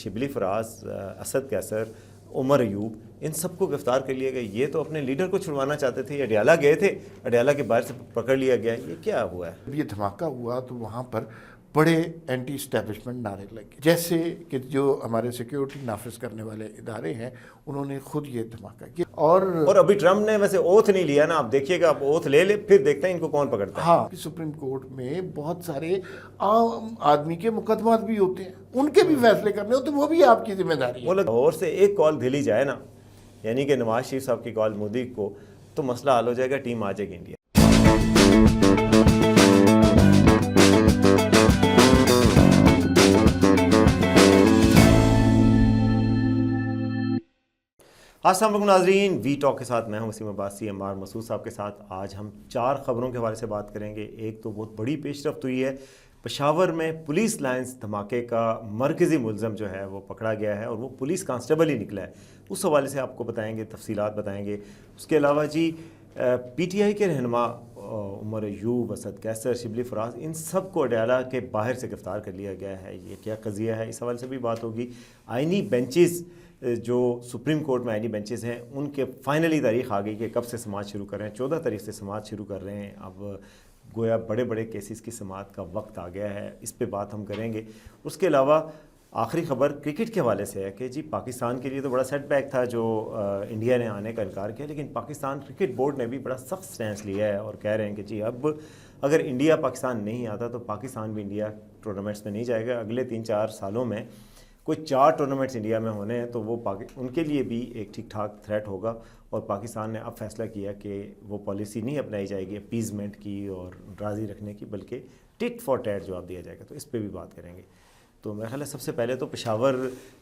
شبلی فراز، اسد کیسر، عمر ایوب، ان سب کو گرفتار کر لیا گیا. یہ تو اپنے لیڈر کو چھڑوانا چاہتے تھے. یہ اڈیالہ گئے تھے، اڈیالہ کے باہر سے پکڑ لیا گیا. یہ کیا ہوا ہے؟ جب یہ دھماکہ ہوا تو وہاں پر بڑے اینٹی اسٹیبلشمنٹ نعرے لگے، جیسے کہ جو ہمارے سیکیورٹی نافذ کرنے والے ادارے ہیں انہوں نے خود یہ دھماکہ کیا. اور ابھی ٹرمپ نے ویسے اوتھ نہیں لیا نا. آپ دیکھیے گا، آپ اوتھ لے لے پھر دیکھتے ہیں ان کو کون پکڑتا ہے. ہاں، سپریم کورٹ میں بہت سارے عام آدمی کے مقدمات بھی ہوتے ہیں، ان کے بھی فیصلے کرنے ہوتے ہیں، وہ بھی آپ کی ذمہ داری ہے. اور سے ایک کال دھیلی جائے نا، یعنی کہ نواز شریف صاحب کی کال مودی کو، تو مسئلہ حل ہو جائے گا، ٹیم آ جائے گی انڈیا. السلام علیکم ناظرین، وی ٹاک کے ساتھ میں ہوں وسیم عباسی. عمار مسعود صاحب کے ساتھ آج ہم 4 خبروں کے حوالے سے بات کریں گے. ایک تو بہت بڑی پیش رفت ہوئی ہے، پشاور میں پولیس لائنز دھماکے کا مرکزی ملزم جو ہے وہ پکڑا گیا ہے اور وہ پولیس کانسٹیبل ہی نکلا ہے. اس حوالے سے آپ کو بتائیں گے، تفصیلات بتائیں گے. اس کے علاوہ جی پی ٹی آئی کے رہنما عمر ایوب، اسد کیسر، شبلی فراز، ان سب کو اڈیالہ کے باہر سے گرفتار کر لیا گیا ہے. یہ کیا قضیہ ہے، اس حوالے سے بھی بات ہوگی. آئینی بینچز جو سپریم کورٹ میں آئینی بینچز ہیں، ان کے فائنلی تاریخ آ گئی کہ کب سے سماعت شروع کر رہے ہیں. 14 تاریخ سے سماعت شروع کر رہے ہیں. اب گویا بڑے بڑے کیسز کی سماعت کا وقت آ گیا ہے. اس پہ بات ہم کریں گے. اس کے علاوہ آخری خبر کرکٹ کے حوالے سے ہے کہ جی پاکستان کے لیے تو بڑا سیٹ بیک تھا جو انڈیا نے آنے کا انکار کیا، لیکن پاکستان کرکٹ بورڈ نے بھی بڑا سخت سٹینس لیا ہے اور کہہ رہے ہیں کہ جی اب اگر انڈیا پاکستان نہیں آتا تو پاکستان بھی انڈیا ٹورنامنٹس میں نہیں جائے گا. اگلے 3-4 سالوں میں کوئی 4 ٹورنامنٹس انڈیا میں ہونے ہیں تو وہ ان کے لیے بھی ایک ٹھیک ٹھاک تھریٹ ہوگا. اور پاکستان نے اب فیصلہ کیا کہ وہ پالیسی نہیں اپنائی جائے گی اپیزمنٹ کی اور راضی رکھنے کی، بلکہ ٹٹ فار ٹیٹ جواب دیا جائے گا. تو اس پہ بھی بات کریں گے. تو میرا خیال ہے سب سے پہلے تو پشاور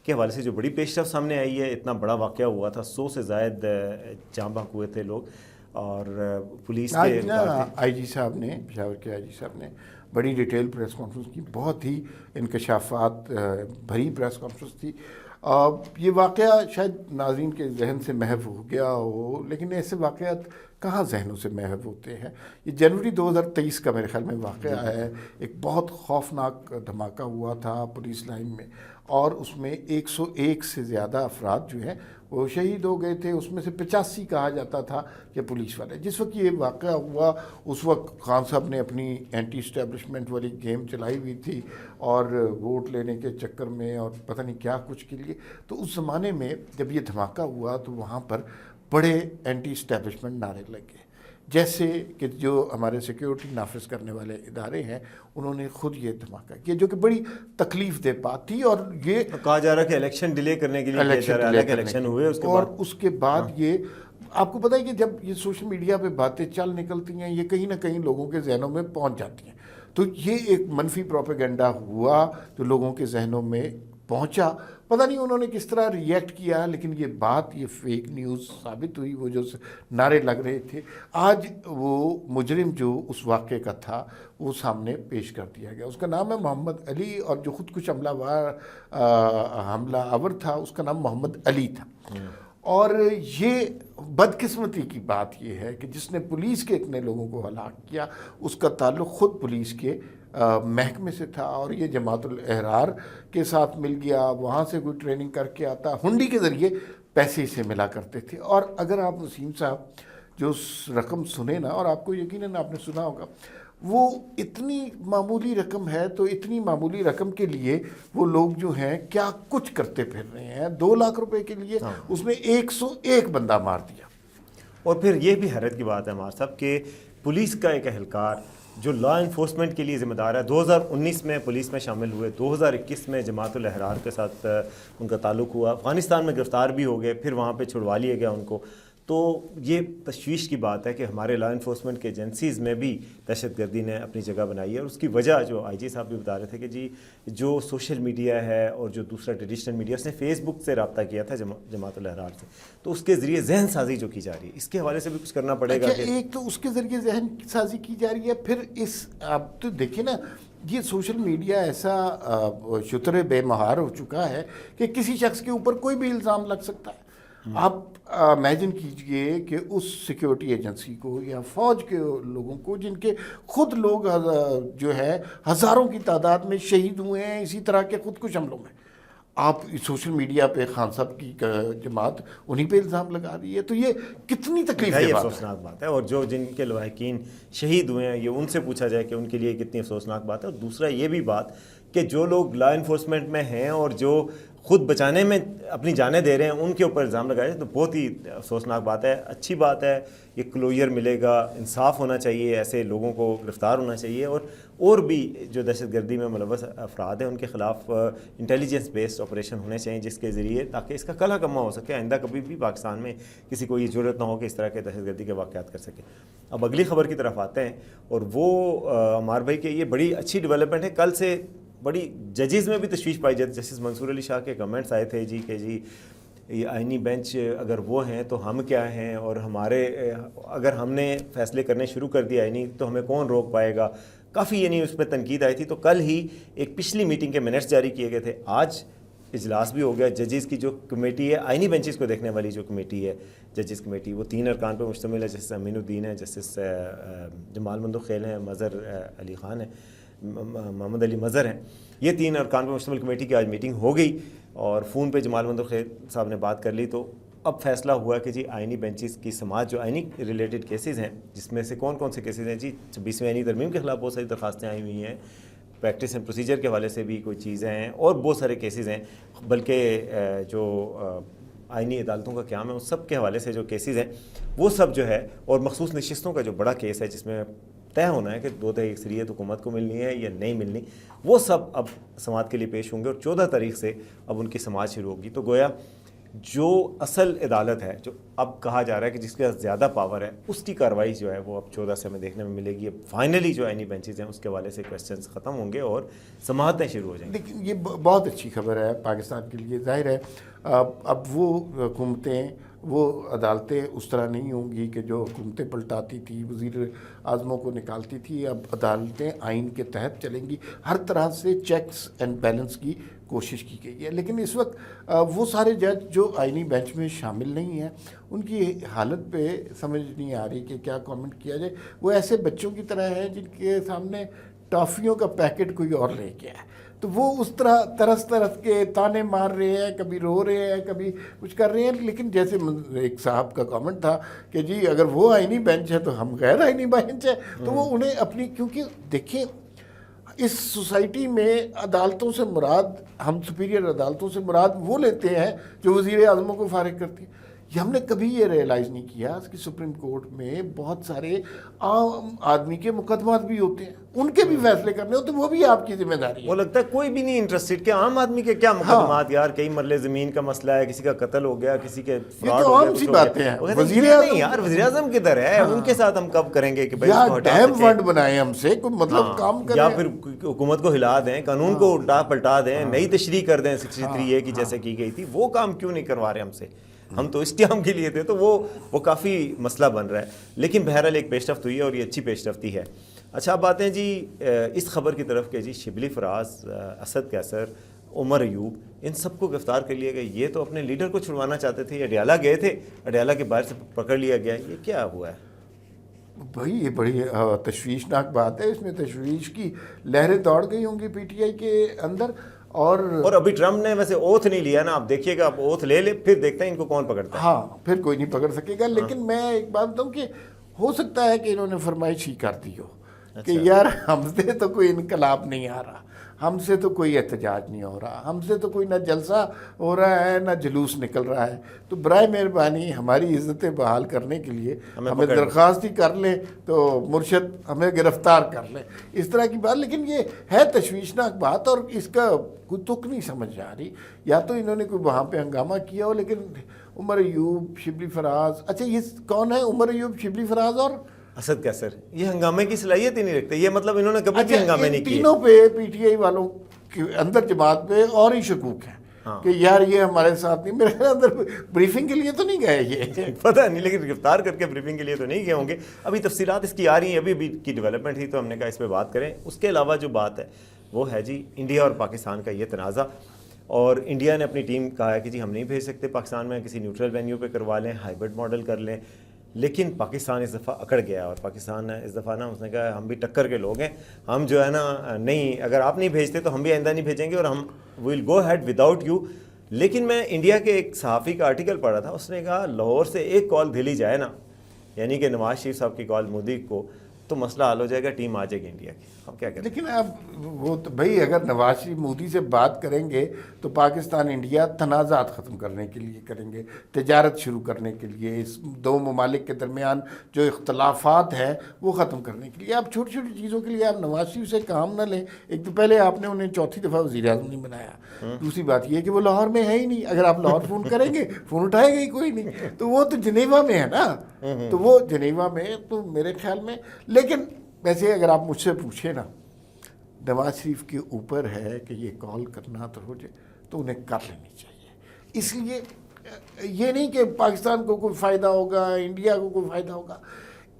کے حوالے سے جو بڑی پیش رفت سامنے آئی ہے، اتنا بڑا واقعہ ہوا تھا، 100 سے زائد جاں بحق ہوئے تھے لوگ. اور پولیس کے آئی جی صاحب نے، پشاور کے آئی جی صاحب نے بڑی ڈیٹیل پریس کانفرنس کی، بہت ہی انکشافات بھری پریس کانفرنس تھی. یہ واقعہ شاید ناظرین کے ذہن سے محو ہو گیا ہو، لیکن ایسے واقعات کہاں ذہنوں سے محو ہوتے ہیں. یہ جنوری 2023 کا میرے خیال میں واقعہ ہے. ایک بہت خوفناک دھماکہ ہوا تھا پولیس لائن میں، اور اس میں 101 سے زیادہ افراد جو ہیں وہ شہید ہو گئے تھے. اس میں سے 85 کہا جاتا تھا کہ پولیس والے. جس وقت یہ واقعہ ہوا اس وقت خان صاحب نے اپنی اینٹی اسٹیبلشمنٹ والی گیم چلائی ہوئی تھی، اور ووٹ لینے کے چکر میں اور پتہ نہیں کیا کچھ کے لیے. تو اس زمانے میں جب یہ دھماکہ ہوا تو وہاں پر بڑے اینٹی اسٹیبلشمنٹ نعرے لگے، جیسے کہ جو ہمارے سیکیورٹی نافذ کرنے والے ادارے ہیں انہوں نے خود یہ دھماکہ کیا، جو کہ بڑی تکلیف دہ بات تھی. اور یہ کہا جا رہا ہے کہ الیکشن ڈیلے کرنے کے لیے الیکشن ہوئے، اس کے بعد یہ آپ کو پتہ ہے کہ جب یہ سوشل میڈیا پہ باتیں چل نکلتی ہیں، یہ کہیں نہ کہیں لوگوں کے ذہنوں میں پہنچ جاتی ہیں. تو یہ ایک منفی پروپیگنڈا ہوا جو لوگوں کے ذہنوں میں پہنچا. پتہ نہیں انہوں نے کس طرح ریئیکٹ کیا، لیکن یہ بات، یہ فیک نیوز ثابت ہوئی. وہ جو نعرے لگ رہے تھے، آج وہ مجرم جو اس واقعے کا تھا وہ سامنے پیش کر دیا گیا. اس کا نام ہے محمد علی، اور جو خود کش حملہ آور تھا اس کا نام محمد علی تھا. اور یہ بدقسمتی کی بات یہ ہے کہ جس نے پولیس کے اتنے لوگوں کو ہلاک کیا اس کا تعلق خود پولیس کے محکمے سے تھا، اور یہ جماعت الاحرار کے ساتھ مل گیا. وہاں سے کوئی ٹریننگ کر کے آتا، ہنڈی کے ذریعے پیسے سے ملا کرتے تھے. اور اگر آپ وسیم صاحب جو رقم سنیں نا، اور آپ کو یقیناً آپ نے سنا ہوگا، وہ اتنی معمولی رقم ہے. تو اتنی معمولی رقم کے لیے وہ لوگ جو ہیں کیا کچھ کرتے پھر رہے ہیں. 2 لاکھ روپے کے لیے اس نے 101 بندہ مار دیا. اور پھر یہ بھی حیرت کی بات ہے ہمارے صاحب کہ پولیس کا ایک اہلکار جو لا انفورسمنٹ کے لیے ذمہ دار ہے، 2019 میں پولیس میں شامل ہوئے، 2021 میں جماعت الاحرار کے ساتھ ان کا تعلق ہوا، افغانستان میں گرفتار بھی ہو گئے، پھر وہاں پہ چھڑوا لیا گیا ان کو. تو یہ تشویش کی بات ہے کہ ہمارے لا انفورسمنٹ کے ایجنسیز میں بھی دہشت گردی نے اپنی جگہ بنائی ہے. اور اس کی وجہ جو آئی جی صاحب بھی بتا رہے تھے کہ جی جو سوشل میڈیا ہے اور جو دوسرا ٹریڈیشنل میڈیا، اس نے فیس بک سے رابطہ کیا تھا جماعت الاحرار سے، تو اس کے ذریعے ذہن سازی جو کی جا رہی ہے، اس کے حوالے سے بھی کچھ کرنا پڑے گا. ایک تو اس کے ذریعے ذہن سازی کی جا رہی ہے، پھر آپ تو دیکھیں نا، یہ سوشل میڈیا ایسا شتر بے مہار ہو چکا ہے کہ کسی شخص کے اوپر کوئی بھی الزام لگ سکتا ہے. آپ امیجن کیجئے کہ اس سیکیورٹی ایجنسی کو یا فوج کے لوگوں کو جن کے خود لوگ جو ہے ہزاروں کی تعداد میں شہید ہوئے ہیں اسی طرح کے خودکش حملوں میں، آپ سوشل میڈیا پہ خان صاحب کی جماعت انہی پہ الزام لگا رہی ہے. تو یہ کتنی تکلیف یہ دہ بات ہے. افسوسناک بات ہے. اور جو جن کے لواحقین شہید ہوئے ہیں یہ ان سے پوچھا جائے کہ ان کے لیے کتنی افسوسناک بات ہے. اور دوسرا یہ بھی بات کہ جو لوگ لا انفورسمنٹ میں ہیں اور جو خود بچانے میں اپنی جانیں دے رہے ہیں ان کے اوپر الزام لگائے تو بہت ہی افسوسناک بات ہے. اچھی بات ہے, یہ کلوجر ملے گا, انصاف ہونا چاہیے, ایسے لوگوں کو گرفتار ہونا چاہیے, اور بھی جو دہشت گردی میں ملوث افراد ہیں ان کے خلاف انٹیلیجنس بیسڈ آپریشن ہونے چاہیے جس کے ذریعے تاکہ اس کا کلہ کما ہو سکے, آئندہ کبھی بھی پاکستان میں کسی کو یہ ضرورت نہ ہو کہ اس طرح کے دہشت گردی کے واقعات کر سکے. اب اگلی خبر کی طرف آتے ہیں اور وہ عمار بھائی کہ یہ بڑی اچھی ڈیولپمنٹ ہے. کل سے بڑی ججز میں بھی تشویش پائی جاتی. جسٹس منصور علی شاہ کے کمنٹس آئے تھے کہ جی یہ آئینی بینچ اگر وہ ہیں تو ہم کیا ہیں, اور ہمارے اگر ہم نے فیصلے کرنے شروع کر دیا آئینی تو ہمیں کون روک پائے گا. کافی اس پہ تنقید آئی تھی. تو کل ہی ایک پچھلی میٹنگ کے منٹس جاری کیے گئے تھے, آج اجلاس بھی ہو گیا. ججز کی جو کمیٹی ہے, آئینی بینچز کو دیکھنے والی جو کمیٹی ہے ججز کمیٹی, وہ 3 ارکان پہ مشتمل ہے. جسٹس امین الدین ہے, جسٹس جمال مندوخیل ہیں, مظہر علی خان ہے, محمد علی مظہر ہیں. یہ 3 ارکان پہ مشتمل کمیٹی کی آج میٹنگ ہو گئی اور فون پہ جمال مندوخیل صاحب نے بات کر لی. تو اب فیصلہ ہوا کہ جی آئینی بینچز کی سماعت جو آئینی ریلیٹڈ کیسز ہیں جس میں سے کون سے کیسز ہیں, جی 26ویں آئینی ترمیم کے خلاف بہت ساری درخواستیں آئی ہوئی ہیں, پریکٹس اینڈ پروسیجر کے حوالے سے بھی کوئی چیزیں ہیں, اور بہت سارے کیسز ہیں. بلکہ جو آئینی عدالتوں کا قیام ہے اس سب کے حوالے سے جو کیسز ہیں وہ سب جو ہے, اور مخصوص نشستوں کا جو بڑا کیس ہے جس میں طے ہونا ہے کہ 2/3 اکثریت حکومت کو ملنی ہے یا نہیں ملنی, وہ سب اب سماعت کے لیے پیش ہوں گے. اور 14 تاریخ سے اب ان کی سماعت شروع ہوگی. تو گویا جو اصل عدالت ہے, جو اب کہا جا رہا ہے کہ جس کے پاس زیادہ پاور ہے, اس کی کارروائی جو ہے وہ اب 14 سے ہمیں دیکھنے میں ملے گی. اب فائنلی جو آئینی بینچز ہیں اس کے حوالے سے کویسچنز ختم ہوں گے اور سماعتیں شروع ہو جائیں گی. لیکن یہ بہت اچھی خبر ہے پاکستان کے لیے. ظاہر ہے اب وہ حکومتیں, وہ عدالتیں اس طرح نہیں ہوں گی کہ جو حکومتیں پلٹاتی تھی, وزیر اعظموں کو نکالتی تھی. اب عدالتیں آئین کے تحت چلیں گی. ہر طرح سے چیکس اینڈ بیلنس کی کوشش کی گئی ہے. لیکن اس وقت وہ سارے جج جو آئینی بینچ میں شامل نہیں ہیں ان کی حالت پہ سمجھ نہیں آ رہی کہ کیا کامنٹ کیا جائے. وہ ایسے بچوں کی طرح ہیں جن کے سامنے ٹافیوں کا پیکٹ کوئی اور لے کے ہے, تو وہ اس طرح طرز کے تانے مار رہے ہیں, کبھی رو رہے ہیں, کبھی کچھ کر رہے ہیں. لیکن جیسے ایک صاحب کا کامنٹ تھا کہ جی اگر وہ آئینی بینچ ہے تو ہم غیر آئینی بینچ ہے, تو وہ انہیں اپنی, کیونکہ دیکھیں اس سوسائٹی میں عدالتوں سے مراد, ہم سپیریئر عدالتوں سے مراد وہ لیتے ہیں جو وزیر اعظموں کو فارغ کرتی ہیں. یہ ہم نے کبھی یہ ریئلائز نہیں کیا کہ سپریم کورٹ میں بہت سارے عام آدمی کے مقدمات بھی ہوتے ہیں, ان کے بھی فیصلے کرنے ہوتے ہیں, وہ بھی آپ کی ذمہ داری ہے. وہ لگتا ہے کوئی بھی نہیں انٹرسٹڈ کہ عام آدمی کے کیا مقدمات, یار کئی مرلے زمین کا مسئلہ ہے, کسی کا قتل ہو گیا, کسی کے فراڈ ہو گیا, عام سی باتیں ہیں. وزیر اعظم یار وزیر اعظم کدھر ہے, ان کے ساتھ ہم کب کریں گے کہ بھائی اس کو ہٹا ڈیم فنڈ بنائیں ہم سے, کوئی مطلب کام کریں, یا پھر حکومت کو ہلا دیں, قانون کو الٹا پلٹا دیں, نئی تشریح کر دیں 63A کی جیسے کی گئی تھی. وہ کام کیوں نہیں کروا رہے ہم سے, ہم تو اسٹیام کے لیے تھے. تو وہ کافی مسئلہ بن رہا ہے. لیکن بہرحال ایک پیش رفت ہوئی ہے اور یہ اچھی پیش رفتی ہے. اچھا اب آتے ہیں جی اس خبر کی طرف کہ جی شبلی فراز, اسد کیسر, عمر ایوب, ان سب کو گرفتار کر لیا گیا. یہ تو اپنے لیڈر کو چھڑوانا چاہتے تھے, اڈیالہ گئے تھے, اڈیالہ کے باہر سے پکڑ لیا گیا. یہ کیا ہوا ہے بھائی؟ یہ بڑی تشویشناک بات ہے. اس میں تشویش کی لہریں دوڑ گئی ہوں گی پی ٹی آئی کے اندر. اور ابھی ٹرمپ نے ویسے اوتھ نہیں لیا نا, آپ دیکھیے گا, آپ اوتھ لے لے پھر دیکھتے ہیں ان کو کون پکڑتا ہے. ہاں پھر کوئی نہیں پکڑ سکے گا. لیکن میں ایک بات بتاؤں کہ ہو سکتا ہے کہ انہوں نے فرمائش ہی کر دی ہو کہ یار ہم سے تو کوئی انقلاب نہیں آ رہا, ہم سے تو کوئی احتجاج نہیں ہو رہا, ہم سے تو کوئی نہ جلسہ ہو رہا ہے نہ جلوس نکل رہا ہے, تو برائے مہربانی ہماری عزتیں بحال کرنے کے لیے ہمیں درخواست ہی کر لیں تو مرشد ہمیں گرفتار کر لیں, اس طرح کی بات. لیکن یہ ہے تشویشناک بات اور اس کا کوئی تک نہیں سمجھ آ رہی. یا تو انہوں نے کوئی وہاں پہ ہنگامہ کیا ہو. لیکن عمر ایوب, شبلی فراز, اچھا یہ کون ہے عمر ایوب, شبلی فراز اور اسد کیسر, یہ ہنگامے کی صلاحیت ہی نہیں رکھتے. یہ مطلب انہوں نے کبھی بھی ہنگامے نہیں کیے. تینوں پہ پی ٹی آئی والوں کے اندر جماعت پہ اور ہی شکوک ہیں کہ یار یہ ہمارے ساتھ نہیں, میرے اندر بریفنگ کے لیے تو نہیں گئے, یہ پتہ نہیں, لیکن گرفتار کر کے بریفنگ کے لیے تو نہیں گئے ہوں گے. ابھی تفصیلات اس کی آ رہی ہیں, ابھی کی ڈیولپمنٹ تھی تو ہم نے کہا اس پہ بات کریں. اس کے علاوہ جو بات ہے وہ ہے جی انڈیا اور پاکستان کا یہ تنازع. اور انڈیا نے اپنی ٹیم کہا ہے کہ جی ہم نہیں بھیج سکتے پاکستان میں, کسی نیوٹرل وینیو پہ کروا لیں, ہائیبرڈ ماڈل کر لیں. لیکن پاکستان اس دفعہ اکڑ گیا اور پاکستان اس دفعہ نا اس نے کہا ہم بھی ٹکر کے لوگ ہیں, ہم جو ہے نا نہیں, اگر آپ نہیں بھیجتے تو ہم بھی آئندہ نہیں بھیجیں گے اور ہم we'll go ahead without you. لیکن میں انڈیا کے ایک صحافی کا آرٹیکل پڑھا تھا, اس نے کہا لاہور سے ایک کال دھلی جائے نا, یعنی کہ نواز شریف صاحب کی کال مودی کو, تو مسئلہ حل ہو جائے گا, ٹیم آ جائے گی انڈیا کی. ہم کیا کہتے ہیں؟ لیکن اب وہ تو بھائی اگر نواز شریف مودی سے بات کریں گے تو پاکستان انڈیا تنازعات ختم کرنے کے لیے کریں گے, تجارت شروع کرنے کے لیے, اس دو ممالک کے درمیان جو اختلافات ہیں وہ ختم کرنے کے لیے. آپ چھوٹی چھوٹی چیزوں کے لیے آپ نواز شریف سے کام نہ لیں. ایک تو پہلے آپ نے انہیں چوتھی دفعہ وزیر اعظم نہیں بنایا, دوسری بات یہ ہے کہ وہ لاہور میں ہے ہی نہیں. اگر آپ لاہور فون کریں گے فون اٹھائے گا ہی کوئی نہیں, تو وہ تو جنیوا میں ہے نا, تو وہ جنیوا میں, تو میرے خیال میں. لیکن ویسے اگر آپ مجھ سے پوچھیں نا, نواز شریف کے اوپر ہے کہ یہ کال کرنا تو ہو جائے تو انہیں کر لینی چاہیے. اس لیے یہ نہیں کہ پاکستان کو کوئی فائدہ ہوگا, انڈیا کو کوئی فائدہ ہوگا.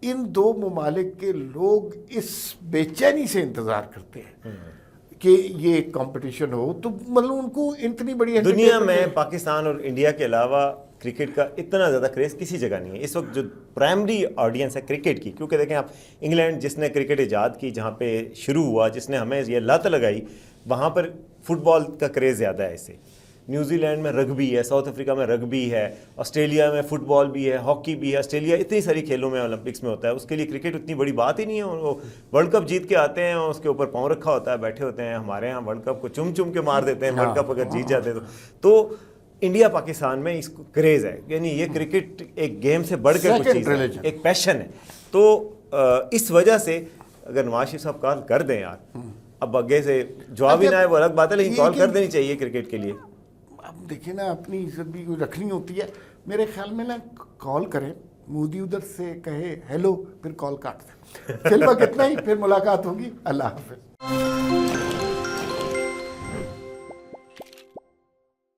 ان دو ممالک کے لوگ اس بے چینی سے انتظار کرتے ہیں کہ یہ ایک کمپٹیشن ہو, تو مطلب ان کو اتنی بڑی دنیا میں پاکستان اور انڈیا کے علاوہ کرکٹ کا اتنا زیادہ کریز کسی جگہ نہیں ہے اس وقت. جو پرائمری آڈینس ہے کرکٹ کی, کیونکہ دیکھیں آپ انگلینڈ جس نے کرکٹ ایجاد کی, جہاں پہ شروع ہوا, جس نے ہمیں یہ لت لگائی, وہاں پر فٹ بال کا کریز زیادہ ہے اس سے. نیوزی لینڈ میں رگبی ہے, ساؤتھ افریقہ میں رگبی ہے, آسٹریلیا میں فٹ بال بھی ہے, ہاکی بھی ہے. آسٹریلیا اتنی ساری کھیلوں میں اولمپکس میں ہوتا ہے, اس کے لیے کرکٹ اتنی بڑی بات ہی نہیں ہے. وہ ورلڈ کپ جیت کے آتے ہیں, اس کے اوپر پاؤں رکھا ہوتا ہے, بیٹھے ہوتے ہیں. ہمارے یہاں ورلڈ کپ کو چم چم کے مار دیتے ہیں, ورلڈ کپ اگر جیت جاتے تو. انڈیا پاکستان میں اس کو کریز ہے, یعنی یہ کرکٹ ایک گیم سے بڑھ کر کچھ چیز ہے, ایک پیشن ہے. تو اس وجہ سے اگر نواز شریف صاحب کال کر دیں یار, اب آگے سے جواب ہی نہ ہے وہ الگ بات ہے, لیکن کال کر دینی چاہیے کرکٹ کے لیے. اب دیکھیں نا, اپنی عزت بھی رکھنی ہوتی ہے. میرے خیال میں نا کال کریں, مودی ادھر سے کہے ہیلو, پھر کال کاٹ دیں. فی الوقت اتنا ہی, پھر ملاقات ہوگی. اللہ حافظ.